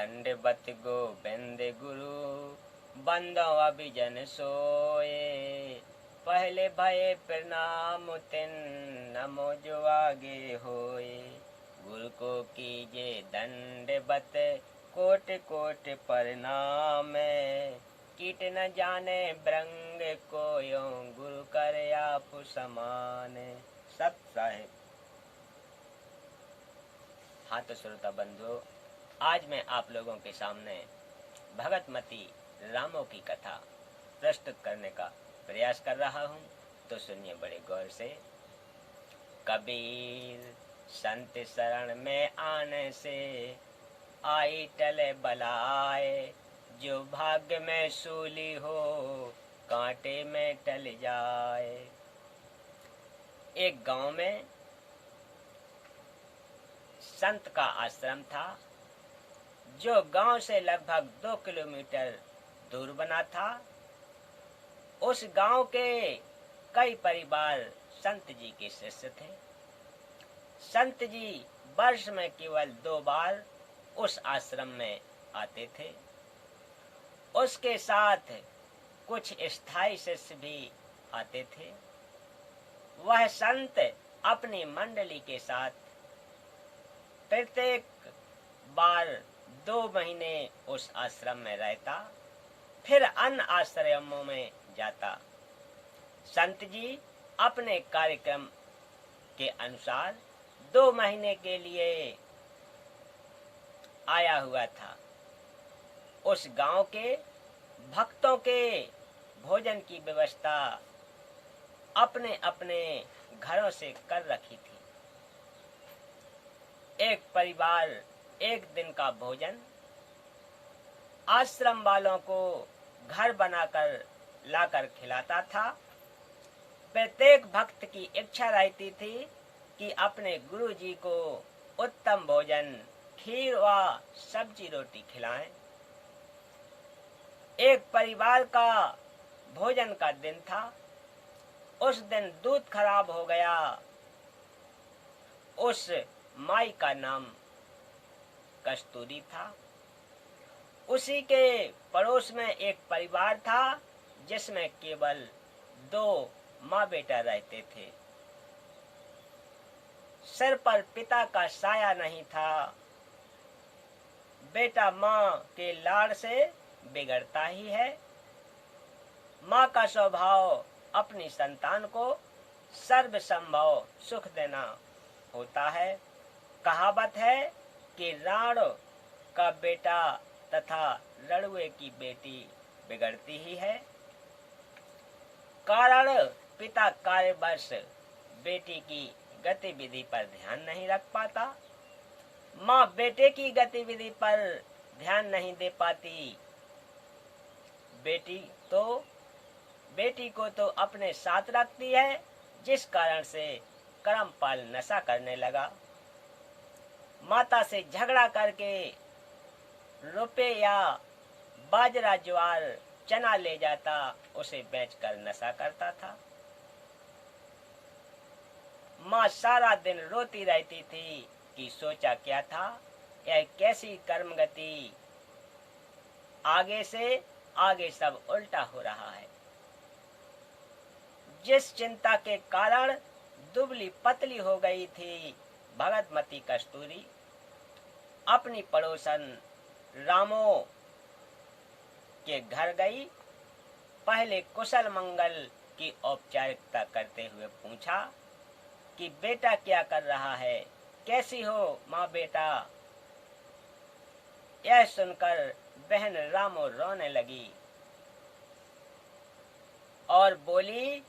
दंडवत गोविंद गुरु बंदो अभिजन सोए। पहले भये प्रणाम तिन नमो जो आगे होए। गुरु को कीजे दंडवत कोटि कोटि प्रणाम। कीट न जाने ब्रंग को यो गुरु कर आप समान। सत साहिब। हाँ तो श्रोता बंधु, आज मैं आप लोगों के सामने भगतमती रामों की कथा प्रस्तुत करने का प्रयास कर रहा हूँ, तो सुनिए बड़े गौर से। कबीर संत शरण में आने से आई टले बलाए। जो भाग्य में सूली हो कांटे में टल जाए। एक गांव में संत का आश्रम था, जो गांव से लगभग 2 किलोमीटर दूर बना था। उस गांव के कई परिवार संत जी के शिष्य थे। संत जी वर्ष में केवल 2 बार उस आश्रम में आते थे। उसके साथ कुछ स्थायी शिष्य भी आते थे। वह संत अपनी मंडली के साथ प्रत्येक बार 2 महीने उस आश्रम में रहता, फिर अन्य आश्रमों में जाता। संत जी अपने कार्यक्रम के अनुसार 2 महीने के लिए आया हुआ था। उस गांव के भक्तों के भोजन की व्यवस्था अपने अपने घरों से कर रखी थी। एक परिवार एक दिन का भोजन आश्रम वालों को घर बनाकर लाकर खिलाता था। प्रत्येक भक्त की इच्छा रहती थी कि अपने गुरु जी को उत्तम भोजन, खीर व सब्जी रोटी खिलाएं। एक परिवार का भोजन का दिन था। उस दिन दूध खराब हो गया। उस माई का नाम कस्तूरी था। उसी के पड़ोस में एक परिवार था, जिसमें केवल 2 माँ बेटा रहते थे। सिर पर पिता का साया नहीं था। बेटा माँ के लाड़ से बिगड़ता ही है। माँ का स्वभाव अपनी संतान को सर्वसंभव सुख देना होता है। कहावत है कि राणो का बेटा तथा रड़ुए की बेटी बिगड़ती ही है। कारण पिता कार्यवश बेटी की गतिविधि पर ध्यान नहीं रख पाता। माँ बेटे की गतिविधि पर ध्यान नहीं दे पाती। बेटी को तो अपने साथ रखती है, जिस कारण से करमपाल नशा करने लगा। माता से झगड़ा करके रुपए या बाजरा, ज्वार, चना ले जाता, उसे बेचकर नशा करता था। माँ सारा दिन रोती रहती थी कि सोचा क्या था, यह कैसी कर्मगति, आगे से आगे सब उल्टा हो रहा है। जिस चिंता के कारण दुबली पतली हो गई थी, भगतमती कस्तूरी अपनी पड़ोसन रामो के घर गई। पहले कुशल मंगल की औपचारिकता करते हुए पूछा कि बेटा क्या कर रहा है, कैसी हो माँ बेटा। यह सुनकर बहन रामो रोने लगी और बोली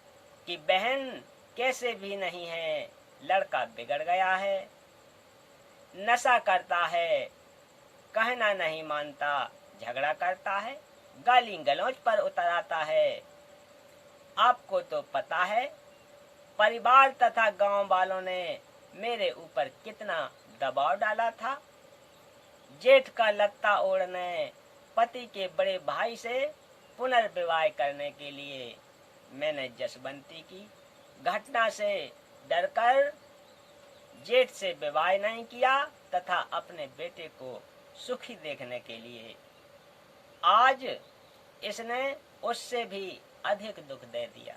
कि बहन कैसे भी नहीं है, लड़का बिगड़ गया है, नशा करता है, कहना नहीं मानता, झगड़ा करता है, गाली गलौज पर उतर आता है। आपको तो पता है परिवार तथा गांव वालों ने मेरे ऊपर कितना दबाव डाला था। जेठ का लत्ता ओढ़ने पति के बड़े भाई से पुनर्विवाह करने के लिए मैंने जसवंती की घटना से डरकर जेठ से विवाह नहीं किया तथा अपने बेटे को सुखी देखने के लिए। आज इसने उससे भी अधिक दुख दे दिया।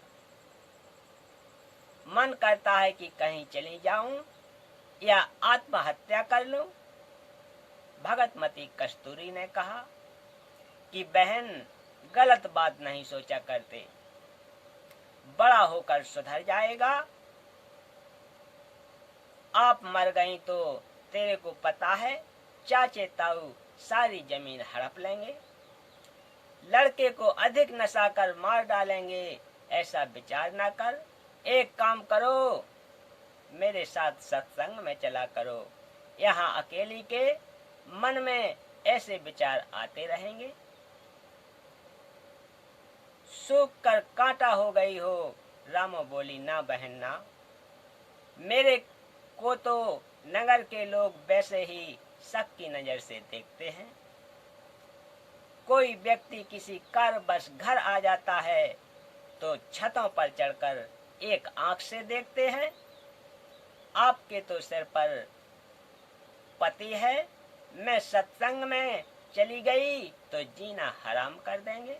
मन करता है कि कहीं चली जाऊं या आत्महत्या कर लूं। भगतमती कस्तूरी ने कहा कि बहन, गलत बात नहीं सोचा करते, बड़ा होकर सुधर जाएगा। आप मर गई तो तेरे को पता है चाचे ताऊ सारी जमीन हड़प लेंगे, लड़के को अधिक नशा कर मार डालेंगे। ऐसा विचार ना कर। एक काम करो, मेरे साथ सत्संग में चला करो। यहाँ अकेली के मन में ऐसे विचार आते रहेंगे। सूख कर कांटा हो गई हो। रामो बोली, ना बहन ना, मेरे को तो नगर के लोग वैसे ही शक की नजर से देखते हैं। कोई व्यक्ति किसी कारणवश घर आ जाता है तो छतों पर चढ़कर एक आंख से देखते हैं। आपके तो सिर पर पति है, मैं सत्संग में चली गई तो जीना हराम कर देंगे।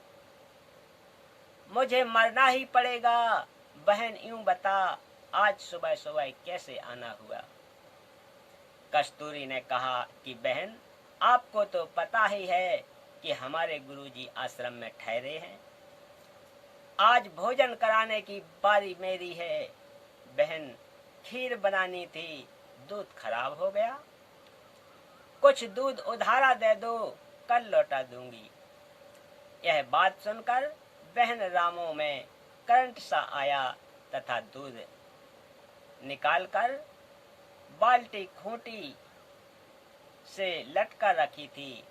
मुझे मरना ही पड़ेगा। बहन यूं बता, आज सुबह सुबह कैसे आना हुआ? कस्तूरी ने कहा कि बहन, आपको तो पता ही है कि हमारे गुरुजी आश्रम में ठहरे हैं। आज भोजन कराने की बारी मेरी है। बहन, खीर बनानी थी, दूध खराब हो गया। कुछ दूध उधारा दे दो, कल लौटा दूंगी। यह बात सुनकर बहन रामो में करंट सा आया तथा दूध निकालकर बाल्टी खूंटी से लटका रखी थी,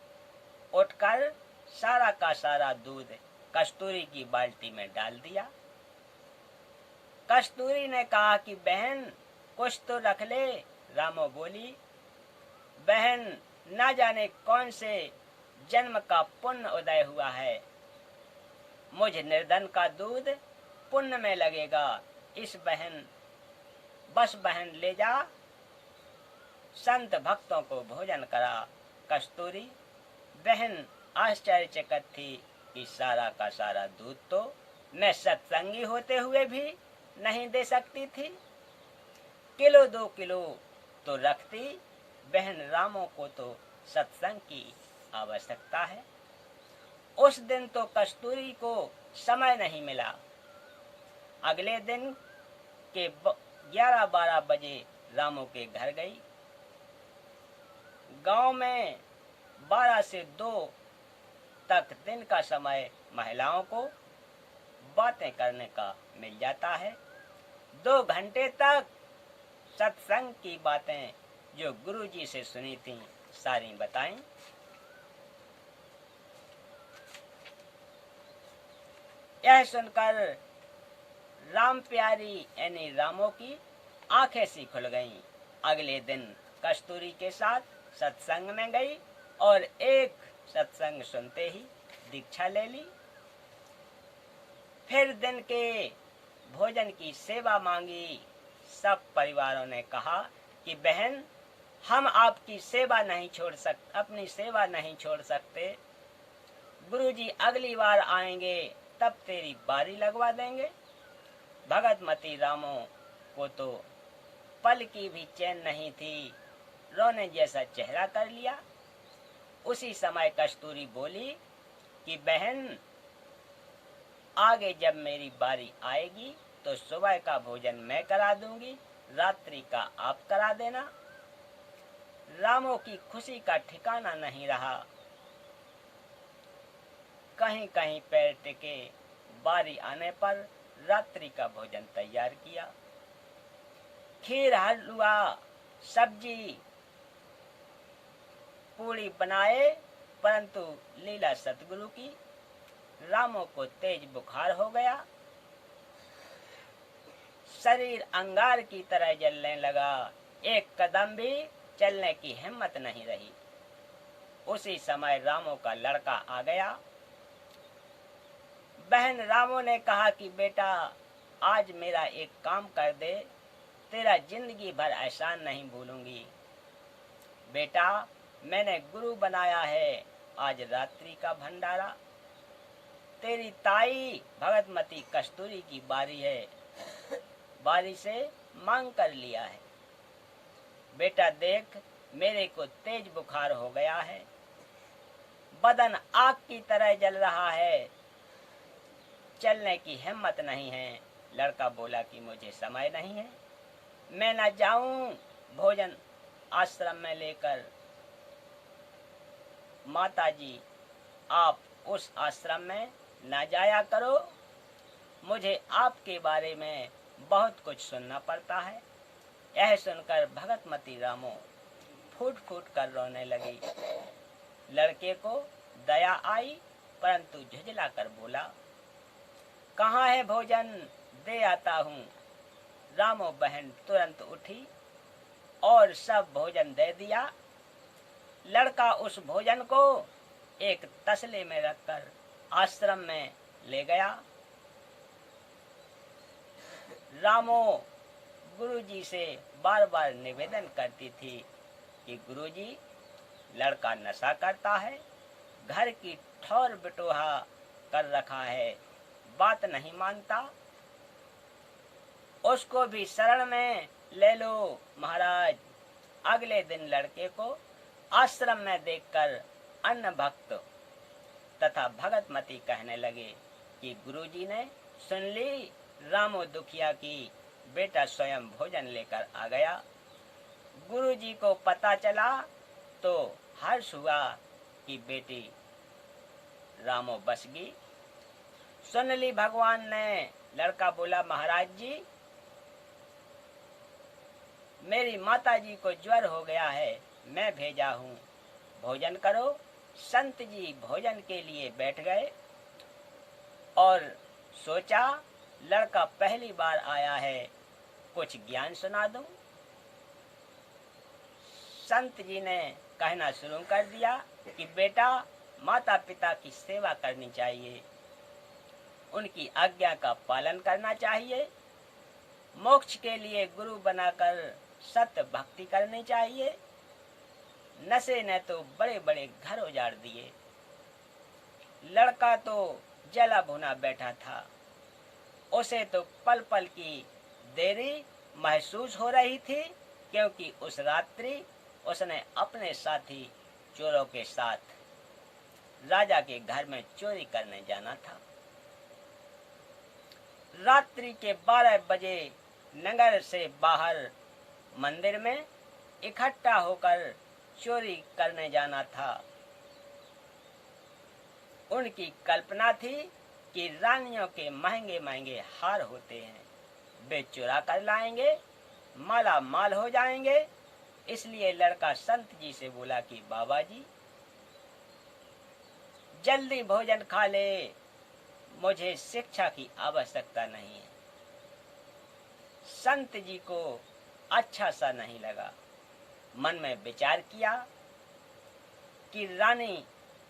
उठकर सारा का सारा दूध कस्तूरी की बाल्टी में डाल दिया। कस्तूरी ने कहा कि बहन, कुछ तो रख ले। रामो बोली, बहन, ना जाने कौन से जन्म का पुण्य उदय हुआ है, मुझ निर्धन का दूध पुण्य में लगेगा। इस बहन, बस बहन ले जा, संत भक्तों को भोजन करा। कस्तूरी बहन आश्चर्यचकित थी कि सारा का सारा दूध तो मैं सत्संगी होते हुए भी नहीं दे सकती थी। किलो 2 किलो तो रखती। बहन रामो को तो सत्संग की आवश्यकता है। उस दिन तो कस्तूरी को समय नहीं मिला। अगले दिन के 11-12 बजे रामो के घर गई। गांव में 12 से 2 तक दिन का समय महिलाओं को बातें करने का मिल जाता है। 2 घंटे तक सत्संग की बातें जो गुरुजी से सुनी थी सारी बताएं। यह सुनकर राम प्यारी यानी रामो की आंखें सी खुल गईं। अगले दिन कस्तूरी के साथ सत्संग में गई और एक सत्संग सुनते ही दीक्षा ले ली। फिर दिन के भोजन की सेवा मांगी। सब परिवारों ने कहा कि बहन, हम आपकी सेवा नहीं छोड़ सकते, अपनी सेवा नहीं छोड़ सकते। गुरुजी अगली बार आएंगे तब तेरी बारी लगवा देंगे। भगतमती रामो को तो पल की भी चैन नहीं थी, रोने जैसा चेहरा कर लिया। उसी समय कस्तूरी बोली कि बहन, आगे जब मेरी बारी आएगी तो सुबह का भोजन मैं करा दूंगी, रात्रि का आप करा देना। रामो की खुशी का ठिकाना नहीं रहा। कहीं कहीं पैर टिके। बारी आने पर रात्रि का भोजन तैयार किया। खीर, हलवा, सब्जी, पूरी बनाए, परंतु लीला सतगुरु की। रामो को तेज बुखार हो गया। शरीर अंगार की तरह जलने लगा। एक कदम भी चलने की हिम्मत नहीं रही। उसी समय रामो का लड़का आ गया। बहन रामो ने कहा कि बेटा, आज मेरा एक काम कर दे, तेरा जिंदगी भर एहसान नहीं भूलूंगी। बेटा, मैंने गुरु बनाया है आज रात्रि का भंडारा। तेरी ताई भगतमती कस्तूरी की बारी है, बारी से मांग कर लिया है। बेटा देख, मेरे को तेज बुखार हो गया है, बदन आग की तरह जल रहा है, चलने की हिम्मत नहीं है। लड़का बोला कि मुझे समय नहीं है, मैं न जाऊं भोजन आश्रम में लेकर। माताजी, आप उस आश्रम में न जाया करो, मुझे आपके बारे में बहुत कुछ सुनना पड़ता है। यह सुनकर भगतमती रामो फूट फूट कर रोने लगी। लड़के को दया आई, परंतु झुंझला कर बोला, कहाँ है भोजन, दे आता हूँ। रामो बहन तुरंत उठी और सब भोजन दे दिया। लड़का उस भोजन को एक तसले में रखकर आश्रम में ले गया। रामो गुरुजी से बार बार निवेदन करती थी कि गुरुजी, लड़का नशा करता है, घर की ठौर बिटोहा कर रखा है, बात नहीं मानता, उसको भी शरण में ले लो महाराज। अगले दिन लड़के को आश्रम में देखकर अन्य भक्त तथा भगतमती कहने लगे कि गुरुजी ने सुन ली रामो दुखिया की, बेटा स्वयं भोजन लेकर आ गया। गुरुजी को पता चला तो हर्ष हुआ कि बेटी रामो बच गई। सुन ली भगवान ने। लड़का बोला, महाराज जी, मेरी माताजी को ज्वर हो गया है, मैं भेजा हूँ, भोजन करो। संत जी भोजन के लिए बैठ गए और सोचा लड़का पहली बार आया है, कुछ ज्ञान सुना दूं। संत जी ने कहना शुरू कर दिया कि बेटा, माता पिता की सेवा करनी चाहिए, उनकी आज्ञा का पालन करना चाहिए, मोक्ष के लिए गुरु बनाकर सत्य भक्ति करनी चाहिए। नशे ने तो बड़े बड़े घर उजाड़ दिए। लड़का तो जला भुना बैठा था, उसे तो पल पल की देरी महसूस हो रही थी, क्योंकि उस रात्रि उसने अपने साथी चोरों के साथ राजा के घर में चोरी करने जाना था। रात्रि के 12 बजे नगर से बाहर मंदिर में इकट्ठा होकर चोरी करने जाना था। उनकी कल्पना थी कि रानियों के महंगे महंगे हार होते हैं, वे चुरा कर लाएंगे, माला माल हो जाएंगे। इसलिए लड़का संत जी से बोला कि बाबा जी, जल्दी भोजन खा ले, मुझे शिक्षा की आवश्यकता नहीं है। संत जी को अच्छा सा नहीं लगा। मन में विचार किया कि रानी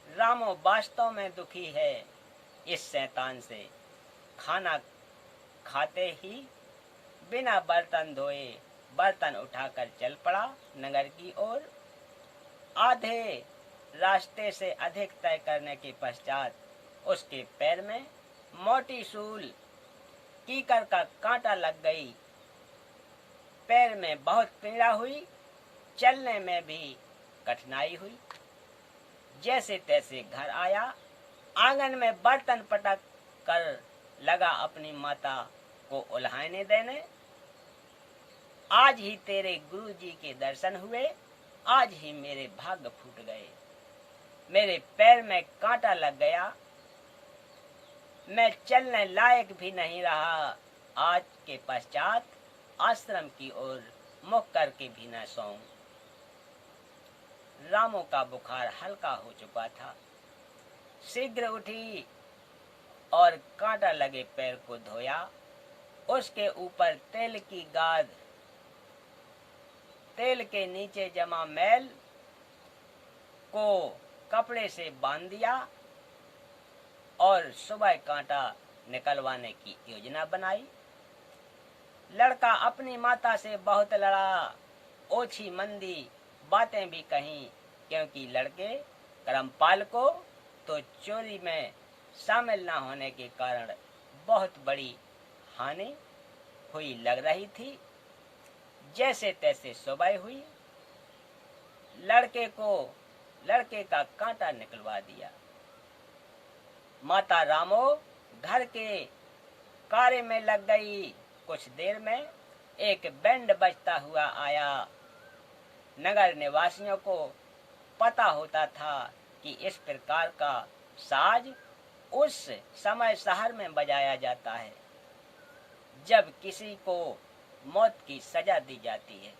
रामो वास्तव में दुखी है इस शैतान से। खाना खाते ही बिना बर्तन धोए बर्तन उठाकर चल पड़ा नगर की ओर। आधे रास्ते से अधिक तय करने के पश्चात उसके पैर में मोटी सूल कीकर का कांटा लग गई। पैर में बहुत पीड़ा हुई, चलने में भी कठिनाई हुई। जैसे तैसे घर आया, आंगन में बर्तन पटक कर लगा अपनी माता को उल्हाने देने। आज ही तेरे गुरुजी के दर्शन हुए, आज ही मेरे भाग्य फूट गए, मेरे पैर में कांटा लग गया, मैं चलने लायक भी नहीं रहा। आज के पश्चात आश्रम की ओर मुख करके भी न सोऊं। रामो का बुखार हल्का हो चुका था। शीघ्र उठी और कांटा लगे पैर को धोया। उसके ऊपर तेल की गाद, तेल के नीचे जमा मैल को कपड़े से बांध दिया और सुबह कांटा निकलवाने की योजना बनाई। लड़का अपनी माता से बहुत लड़ा, ओछी मंदी बातें भी कहीं, क्योंकि लड़के करमपाल को तो चोरी में शामिल न होने के कारण बहुत बड़ी हानि हुई लग रही थी। जैसे तैसे सुबह हुई, लड़के का कांटा निकलवा दिया। माता रामो घर के कार्य में लग गई। कुछ देर में एक बैंड बजता हुआ आया। नगर निवासियों को पता होता था कि इस प्रकार का साज उस समय शहर में बजाया जाता है जब किसी को मौत की सजा दी जाती है।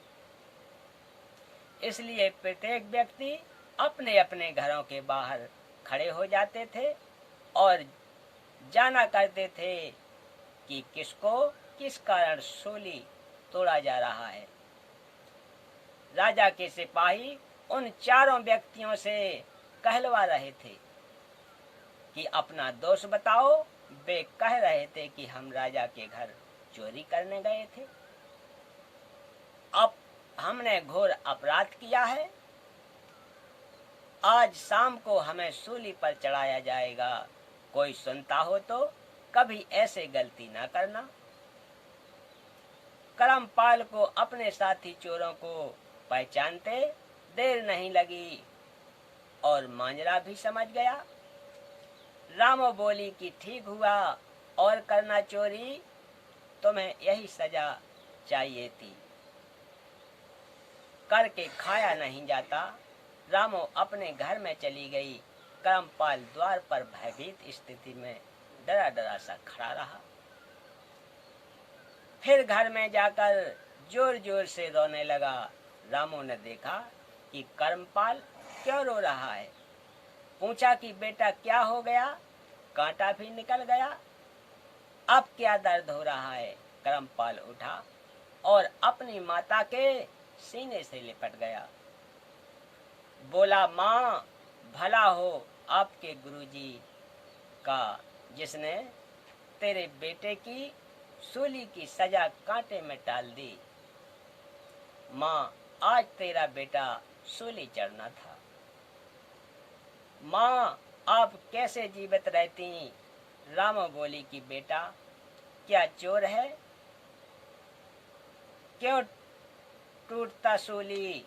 इसलिए प्रत्येक व्यक्ति अपने अपने घरों के बाहर खड़े हो जाते थे और जाना करते थे कि किसको किस कारण सूली तोड़ा जा रहा है। राजा के सिपाही उन चारों व्यक्तियों से कहलवा रहे थे कि अपना दोष बताओ। वे कह रहे थे कि हम राजा के घर चोरी करने गए थे। अब हमने घोर अपराध किया है। आज शाम को हमें सूली पर चढ़ाया जाएगा। कोई सुनता हो तो कभी ऐसे गलती ना करना। करमपाल को अपने साथी चोरों को पहचानते देर नहीं लगी और मांजरा भी समझ गया। रामो बोली कि ठीक हुआ, और करना चोरी, तुम्हें यही सजा चाहिए थी। करके खाया नहीं जाता। रामो अपने घर में चली गई। करमपाल द्वार पर भयभीत स्थिति में डरा डरा सा खड़ा रहा। फिर घर में जाकर जोर जोर से रोने लगा। रामो ने देखा कि करमपाल क्यों रो रहा है। पूछा कि बेटा क्या हो गया? कांटा भी निकल गया, अब क्या दर्द हो रहा है? करमपाल उठा और अपनी माता के सीने से लिपट गया। बोला, माँ भला हो आपके गुरुजी का जिसने तेरे बेटे की सूली की सजा कांटे में टाल दी। माँ आज तेरा बेटा सूली चढ़ना था। माँ आप कैसे जीवित रहती? रामो बोली कि बेटा क्या चोर है? क्यों टूटता सूली?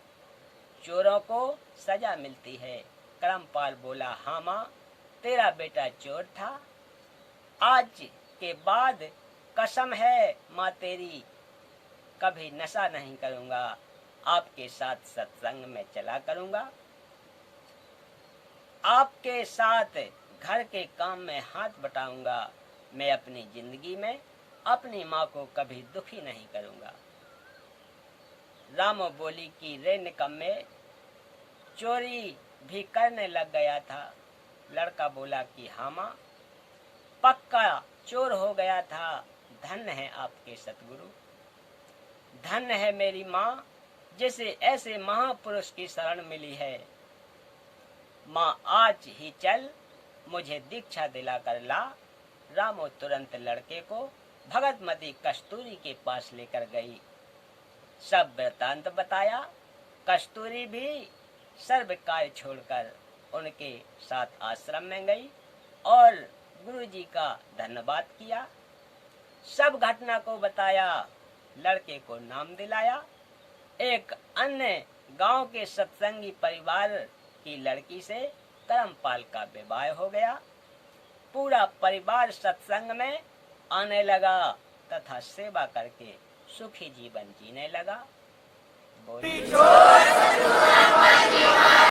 चोरों को सजा मिलती है। करमपाल बोला, हाँ माँ तेरा बेटा चोर था। आज के बाद कसम है माँ तेरी, कभी नशा नहीं करूंगा। आपके साथ सत्संग में चला करूंगा। आपके साथ घर के काम में हाथ बटाऊंगा। मैं अपनी जिंदगी में अपनी माँ को कभी दुखी नहीं करूंगा। रामो बोली कि रे निकम्मे, चोरी भी करने लग गया था। लड़का बोला कि हाँ माँ पक्का चोर हो गया था। धन्य है आपके सतगुरु, धन्य है मेरी माँ जिसे ऐसे महापुरुष की शरण मिली है। माँ आज ही चल, मुझे दीक्षा दिला कर ला। रामो तुरंत लड़के को भगतमती कस्तूरी के पास लेकर गई। सब वृतांत बताया। कस्तूरी भी सर्व कार्य छोड़कर उनके साथ आश्रम में गई और गुरुजी का धन्यवाद किया। सब घटना को बताया, लड़के को नाम दिलाया। एक अन्य गांव के सत्संगी परिवार की लड़की से करमपाल का विवाह हो गया। पूरा परिवार सत्संग में आने लगा तथा सेवा करके सुखी जीवन जीने लगा। बोलिए।